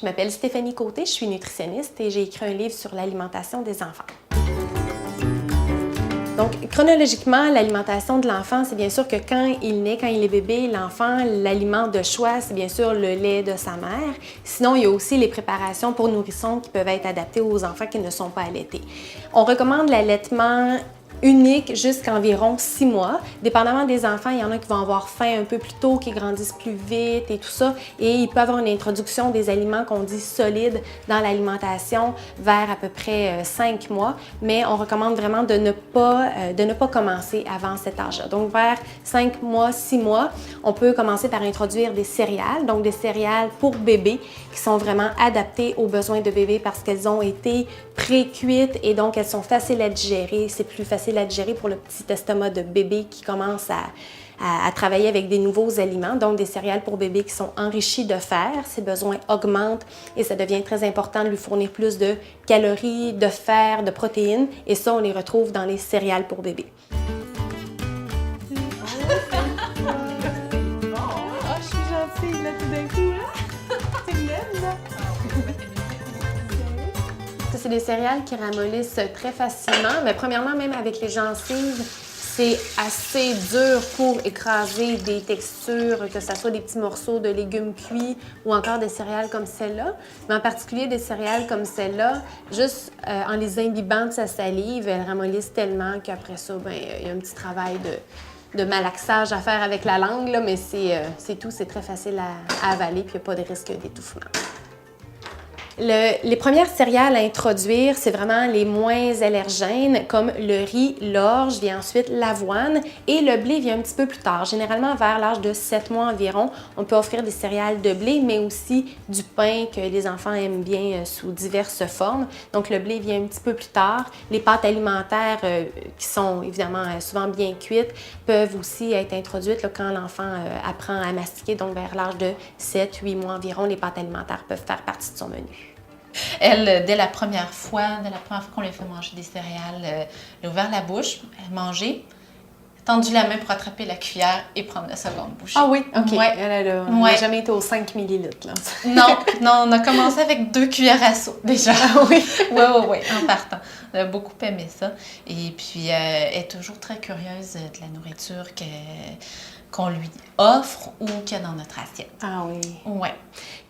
Je m'appelle Stéphanie Côté, je suis nutritionniste et j'ai écrit un livre sur l'alimentation des enfants. Donc, chronologiquement, l'alimentation de l'enfant, c'est bien sûr que quand il est bébé, l'enfant, l'aliment de choix, c'est bien sûr le lait de sa mère. Sinon, il y a aussi les préparations pour nourrissons qui peuvent être adaptées aux enfants qui ne sont pas allaités. On recommande l'allaitement unique jusqu'à environ 6 mois. Dépendamment des enfants, il y en a qui vont avoir faim un peu plus tôt, qui grandissent plus vite et tout ça. Et il peut y avoir une introduction des aliments qu'on dit solides dans l'alimentation vers à peu près 5 mois. Mais on recommande vraiment de ne pas commencer avant cet âge-là. Donc vers 5 mois, 6 mois, on peut commencer par introduire des céréales, donc des céréales pour bébé qui sont vraiment adaptées aux besoins de bébé parce qu'elles ont été pré-cuites et donc elles sont faciles à digérer. C'est plus facile à digérer pour le petit estomac de bébé qui commence à travailler avec des nouveaux aliments, donc des céréales pour bébé qui sont enrichis de fer. Ses besoins augmentent et ça devient très important de lui fournir plus de calories, de fer, de protéines et ça, on les retrouve dans les céréales pour bébé. Je suis gentille, là, tout d'un coup, là. Tu m'aimes, là? Ça, c'est des céréales qui ramollissent très facilement, mais premièrement, même avec les gencives, c'est assez dur pour écraser des textures, que ce soit des petits morceaux de légumes cuits ou encore des céréales comme celle-là. Mais en particulier des céréales comme celle-là, juste en les imbibant de sa salive, elles ramollissent tellement qu'après ça, il y a un petit travail de malaxage à faire avec la langue, là, mais c'est tout, c'est très facile à avaler puis il n'y a pas de risque d'étouffement. Les premières céréales à introduire, c'est vraiment les moins allergènes, comme le riz, l'orge, vient ensuite l'avoine et le blé vient un petit peu plus tard. Généralement, vers l'âge de 7 mois environ, on peut offrir des céréales de blé, mais aussi du pain que les enfants aiment bien sous diverses formes. Donc, le blé vient un petit peu plus tard. Les pâtes alimentaires, qui sont évidemment souvent bien cuites, peuvent aussi être introduites là, quand l'enfant apprend à mastiquer. Donc, vers l'âge de 7-8 mois environ, les pâtes alimentaires peuvent faire partie de son menu. Elle, dès la première fois qu'on lui a fait manger des céréales, elle a ouvert la bouche, elle a mangé, tendu la main pour attraper la cuillère et prendre la seconde bouchée. Ah oui? OK. Ouais. Elle n'a jamais été aux 5 millilitres. Là. Non, on a commencé avec 2 cuillères à soupe déjà. Oui? Oui, en partant. On a beaucoup aimé ça. Et puis, elle est toujours très curieuse de la nourriture qu'on lui offre ou qu'il y a dans notre assiette. Ah oui. Ouais.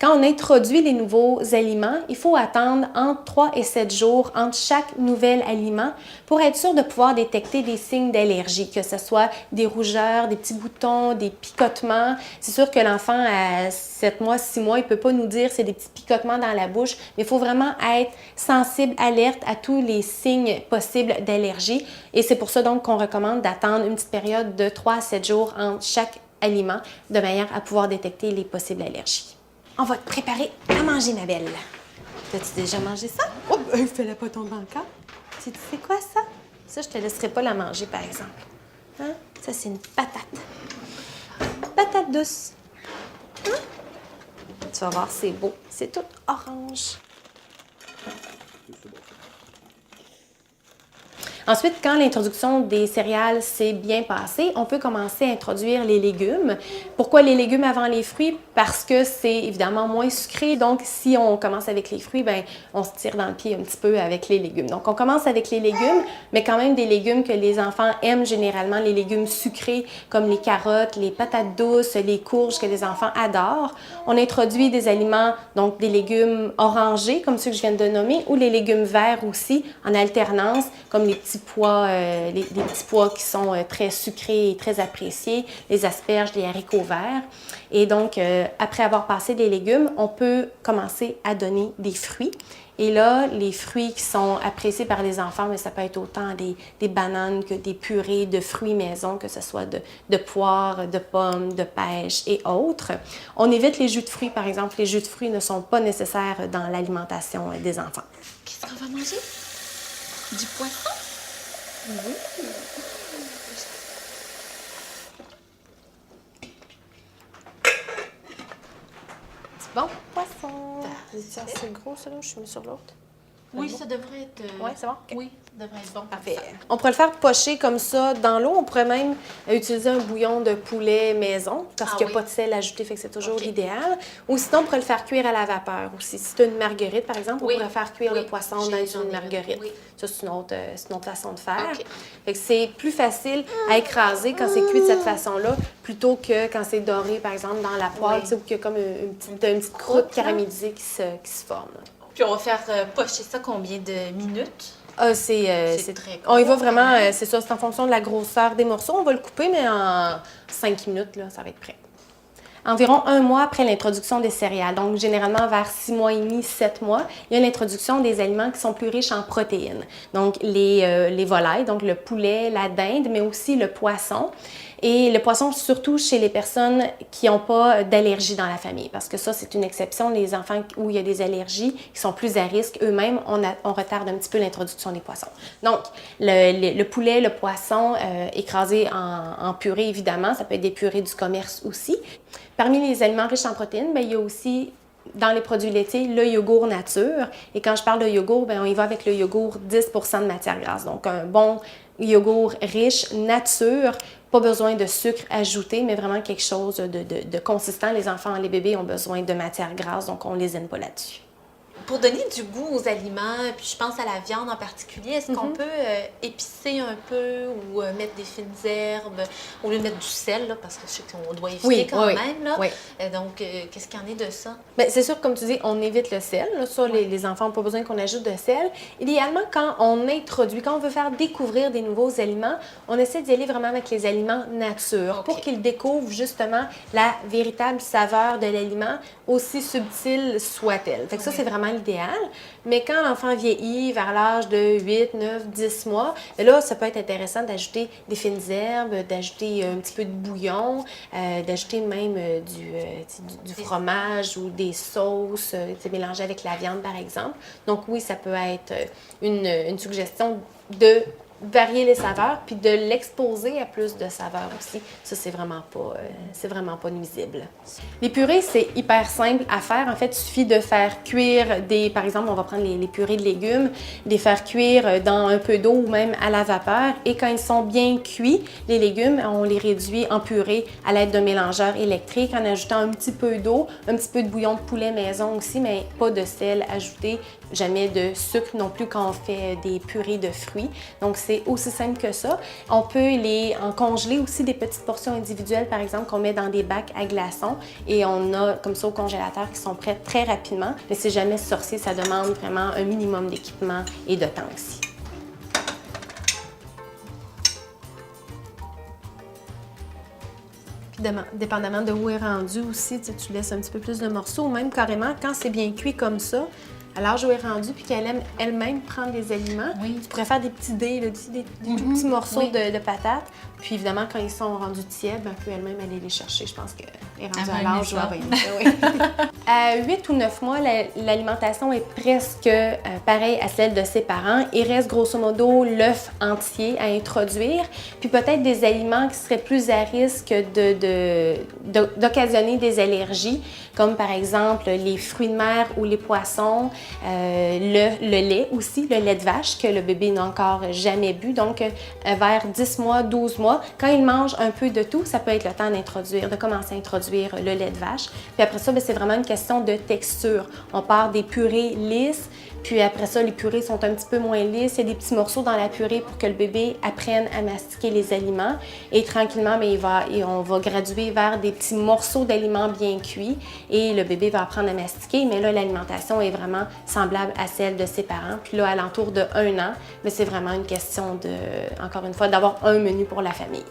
Quand on introduit les nouveaux aliments, il faut attendre entre 3 et 7 jours entre chaque nouvel aliment pour être sûr de pouvoir détecter des signes d'allergie, que ce soit des rougeurs, des petits boutons, des picotements. C'est sûr que l'enfant à 7 mois, 6 mois, il ne peut pas nous dire c'est des petits picotements dans la bouche, mais il faut vraiment être sensible, alerte à tous les signes possibles d'allergie. Et c'est pour ça donc qu'on recommande d'attendre une petite période de 3 à 7 jours entre chaque aliment de manière à pouvoir détecter les possibles allergies. On va te préparer à manger, ma belle. As-tu déjà mangé ça? Oh, fais-la pas tomber encore. Tu sais quoi, ça? Ça, je te laisserai pas la manger, par exemple. Hein? Ça, c'est une patate. Patate douce. Hein? Tu vas voir, c'est beau. C'est tout orange. Ensuite, quand l'introduction des céréales s'est bien passée, on peut commencer à introduire les légumes. Pourquoi les légumes avant les fruits? Parce que c'est évidemment moins sucré. Donc, si on commence avec les fruits, on se tire dans le pied un petit peu avec les légumes. Donc, on commence avec les légumes, mais quand même des légumes que les enfants aiment généralement, les légumes sucrés comme les carottes, les patates douces, les courges que les enfants adorent. On introduit des aliments, donc des légumes orangés, comme ceux que je viens de nommer, ou les légumes verts aussi, en alternance, comme les petits pois, les petits pois qui sont très sucrés et très appréciés, les asperges, les haricots verts. Et donc, après avoir passé des légumes, on peut commencer à donner des fruits. Et là, les fruits qui sont appréciés par les enfants, mais ça peut être autant des bananes que des purées de fruits maison, que ce soit de poires, de pommes, de pêche et autres. On évite les jus de fruits, par exemple. Les jus de fruits ne sont pas nécessaires dans l'alimentation des enfants. Qu'est-ce qu'on va manger? Du poisson? Oui. C'est bon, poisson. C'est assez gros, ça, là? Je suis mis sur l'autre. Oui, ça devrait être... Oui, c'est bon? Oui. devrait être bon. Parfait. On pourrait le faire pocher comme ça dans l'eau. On pourrait même utiliser un bouillon de poulet maison parce qu'il n'y a pas de sel ajouté, fait que c'est toujours l'idéal. Ou sinon, on pourrait le faire cuire à la vapeur aussi. Si tu as une marguerite, par exemple, on pourrait faire cuire le poisson dans une marguerite. Ça, c'est une autre façon de faire. Fait que c'est plus facile à écraser quand c'est cuit de cette façon-là plutôt que quand c'est doré, par exemple, dans la poêle, où il y a comme une petite croûte caramélisée qui se forme. Puis on va faire pocher ça combien de minutes? C'est très court. On y va vraiment, c'est ça, c'est en fonction de la grosseur des morceaux. On va le couper, mais en 5 minutes, là, ça va être prêt. Environ 1 mois après l'introduction des céréales, donc généralement vers 6 mois et demi, 7 mois, il y a l'introduction des aliments qui sont plus riches en protéines. Donc les volailles, donc le poulet, la dinde, mais aussi le poisson. Et le poisson, surtout chez les personnes qui n'ont pas d'allergie dans la famille, parce que ça, c'est une exception. Les enfants où il y a des allergies, qui sont plus à risque, eux-mêmes, on retarde un petit peu l'introduction des poissons. Donc, le poulet, le poisson, écrasé en purée, évidemment, ça peut être des purées du commerce aussi. Parmi les aliments riches en protéines, bien, il y a aussi dans les produits laitiers, le yogourt nature. Et quand je parle de yogourt, bien, on y va avec le yogourt 10 % de matière grasse. Donc, un bon yogourt riche, nature, pas besoin de sucre ajouté, mais vraiment quelque chose de consistant. Les enfants, les bébés ont besoin de matière grasse, donc on ne lésine pas là-dessus. Pour donner du goût aux aliments, puis je pense à la viande en particulier, est-ce qu'on peut épicer un peu ou mettre des fines herbes au lieu de mettre du sel, là, parce que je sais qu'on doit éviter quand même. Là. Oui. Donc, qu'est-ce qu'il y en est de ça? Bien, c'est sûr, comme tu dis, on évite le sel. Là, ça, les enfants n'ont pas besoin qu'on ajoute de sel. Idéalement, quand on introduit, quand on veut faire découvrir des nouveaux aliments, on essaie d'y aller vraiment avec les aliments nature pour qu'ils découvrent justement la véritable saveur de l'aliment, aussi subtile soit-elle. Fait que ça, c'est vraiment l'idéal. Mais quand l'enfant vieillit vers l'âge de 8, 9, 10 mois, là, ça peut être intéressant d'ajouter des fines herbes, d'ajouter un petit peu de bouillon, d'ajouter même du fromage ou des sauces, mélangées avec la viande, par exemple. Donc oui, ça peut être une suggestion de varier les saveurs puis de l'exposer à plus de saveurs aussi. Ça, c'est vraiment pas nuisible. Les purées, c'est hyper simple à faire. En fait, il suffit de faire cuire par exemple, on va prendre les purées de légumes, les faire cuire dans un peu d'eau ou même à la vapeur. Et quand ils sont bien cuits, les légumes, on les réduit en purée à l'aide d'un mélangeur électrique en ajoutant un petit peu d'eau, un petit peu de bouillon de poulet maison aussi, mais pas de sel ajouté, jamais de sucre non plus quand on fait des purées de fruits. Donc, c'est aussi simple que ça. On peut en congeler aussi des petites portions individuelles, par exemple, qu'on met dans des bacs à glaçons et on a comme ça au congélateur qui sont prêts très rapidement. Mais c'est jamais sorcier, ça demande vraiment un minimum d'équipement et de temps aussi. Puis dépendamment de où est rendu aussi, tu laisses un petit peu plus de morceaux ou même carrément quand c'est bien cuit comme ça, à l'âge où elle est rendue, puis qu'elle aime elle-même prendre des aliments, tu pourrais faire des petits dés, des tout petits morceaux de patates. Puis évidemment, quand ils sont rendus tièdes, elle peut elle-même aller les chercher. Je pense qu'elle est rendue à l'âge où elle va aimer ça. À 8 ou 9 mois, l'alimentation est presque pareille à celle de ses parents. Il reste grosso modo l'œuf entier à introduire, puis peut-être des aliments qui seraient plus à risque d'occasionner des allergies, comme par exemple les fruits de mer ou les poissons, le lait aussi, le lait de vache que le bébé n'a encore jamais bu. Donc, vers 10 mois, 12 mois, quand il mange un peu de tout, ça peut être le temps de commencer à introduire le lait de vache. Puis après ça, c'est vraiment une question de texture. On part des purées lisses, puis après ça, les purées sont un petit peu moins lisses. Il y a des petits morceaux dans la purée pour que le bébé apprenne à mastiquer les aliments. Et tranquillement, on va graduer vers des petits morceaux d'aliments bien cuits et le bébé va apprendre à mastiquer. Mais là, l'alimentation est vraiment semblable à celle de ses parents. Puis là, à l'entour de 1 an, mais c'est vraiment une question encore une fois, d'avoir un menu pour la famille.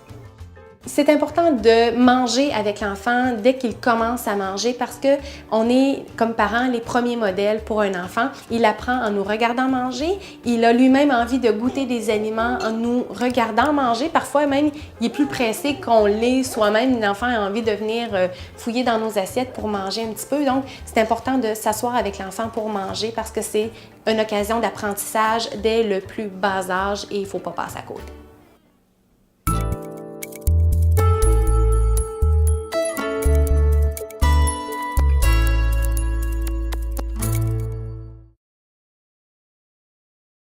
C'est important de manger avec l'enfant dès qu'il commence à manger parce qu'on est, comme parents, les premiers modèles pour un enfant. Il apprend en nous regardant manger. Il a lui-même envie de goûter des aliments en nous regardant manger. Parfois même, il est plus pressé qu'on l'est soi-même. L'enfant a envie de venir fouiller dans nos assiettes pour manger un petit peu. Donc, c'est important de s'asseoir avec l'enfant pour manger parce que c'est une occasion d'apprentissage dès le plus bas âge et il ne faut pas passer à côté.